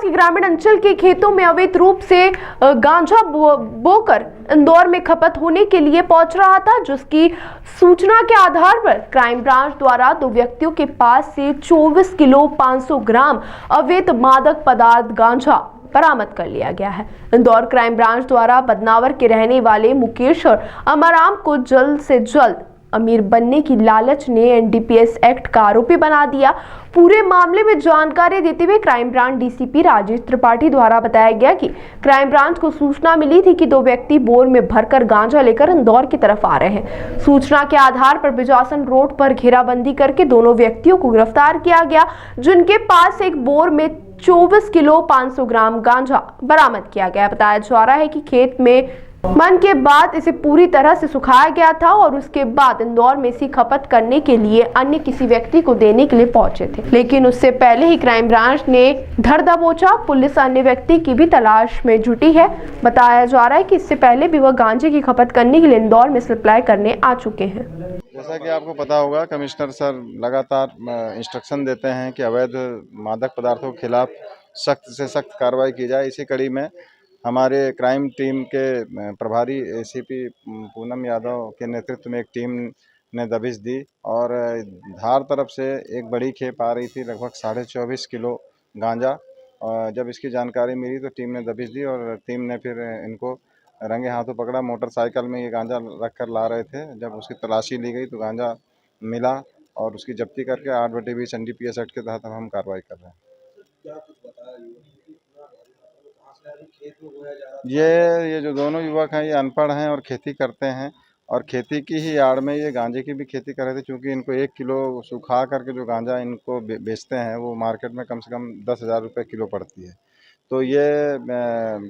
कि ग्रामीण अंचल के खेतों में अवैध रूप से गांजा बोकर इंदौर में खपत होने के लिए पहुंच रहा था, जिसकी सूचना के आधार पर क्राइम ब्रांच द्वारा 2 व्यक्तियों के पास से 24 किलो 500 ग्राम अवैध मादक पदार्थ गांजा बरामद कर लिया गया है। इंदौर क्राइम ब्रांच द्वारा बदनावर के रहने वाले मुकेश और अमराम को जल्द से जल्द अमीर बनने की लालच ने एनडीपीएस एक्ट का आरोपी बना दिया। पूरे मामले में जानकारी देते हुए crime branch DCP Rajesh Tripathi द्वारा बताया गया कि क्राइम ब्रांच को सूचना मिली थी कि 2 व्यक्ति बोर में भरकर गांजा लेकर इंदौर की तरफ आ रहे हैं। सूचना के आधार पर बिजासन रोड पर घेराबंदी करके दोनों व्यक्तियों को गिरफ्तार किया गया, जिनके पास एक बोर में 24 किलो 500 ग्राम गांजा बरामद किया गया। बताया जा रहा है कि खेत में मन के बाद इसे पूरी तरह से सुखाया गया था और उसके बाद इंदौर में इसी खपत करने के लिए अन्य किसी व्यक्ति को देने के लिए पहुंचे थे, लेकिन उससे पहले ही क्राइम ब्रांच ने धर दबोचा। पुलिस अन्य व्यक्ति की भी तलाश में जुटी है। बताया जा रहा है कि इससे पहले भी वह गांजे की खपत करने के लिए इंदौर में सप्लाई करने आ चुके हैं। जैसा कि आपको पता होगा, कमिश्नर सर लगातार इंस्ट्रक्शन देते हैं कि अवैध मादक पदार्थों के खिलाफ सख्त से सख्त कार्रवाई की जाए। इसी कड़ी में हमारे क्राइम टीम के प्रभारी एसीपी पूनम यादव के नेतृत्व में एक टीम ने दबिश दी और धार तरफ से एक बड़ी खेप आ रही थी, लगभग 24.5 किलो गांजा। और जब इसकी जानकारी मिली तो टीम ने दबिश दी और टीम ने फिर इनको रंगे हाथों पकड़ा। मोटरसाइकिल में ये गांजा रख कर ला रहे थे। जब उसकी तलाशी ली गई तो गांजा मिला और उसकी जब्ती करके 8/20 एनडीपीएस एक्ट के तहत हम कार्रवाई कर रहे हैं। ये जो दोनों युवक हैं, ये अनपढ़ हैं और खेती करते हैं और खेती की ही आड़ में ये गांजे की भी खेती कर रहे थे। क्योंकि इनको 1 किलो सुखा करके जो गांजा इनको बेचते हैं वो मार्केट में कम से कम 10,000 रुपये किलो पड़ती है। तो ये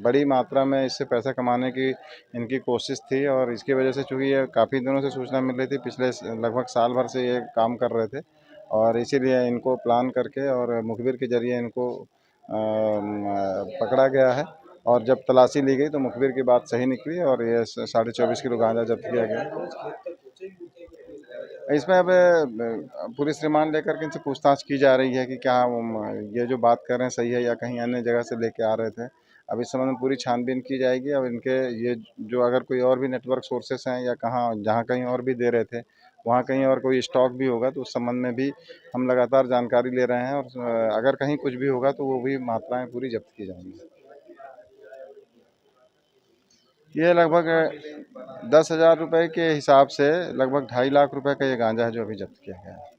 बड़ी मात्रा में इससे पैसा कमाने की इनकी कोशिश थी और इसकी वजह से चूँकि ये काफ़ी दिनों से सूचना मिल रही थी, पिछले लगभग साल भर से ये काम कर रहे थे और इसीलिए इनको प्लान करके और मुखबिर के जरिए इनको पकड़ा गया है। और जब तलाशी ली गई तो मुखबिर की बात सही निकली और ये 24.5 किलो गांजा जब्त किया गया। इसमें अब पुलिस रिमांड लेकर के इनसे पूछताछ की जा रही है कि क्या ये जो बात कर रहे हैं सही है या कहीं अन्य जगह से लेके आ रहे थे। अब इस संबंध में पूरी छानबीन की जाएगी और इनके ये जो अगर कोई और भी नेटवर्क सोर्सेस हैं या जहाँ कहीं और भी दे रहे थे, वहाँ कहीं और कोई स्टॉक भी होगा तो उस संबंध में भी हम लगातार जानकारी ले रहे हैं और अगर कहीं कुछ भी होगा तो वो भी मात्राएं पूरी जब्त की जाएंगी। ये लगभग 10,000 रुपये के हिसाब से लगभग 2.5 लाख रुपए का ये गांजा है जो अभी जब्त किया गया है।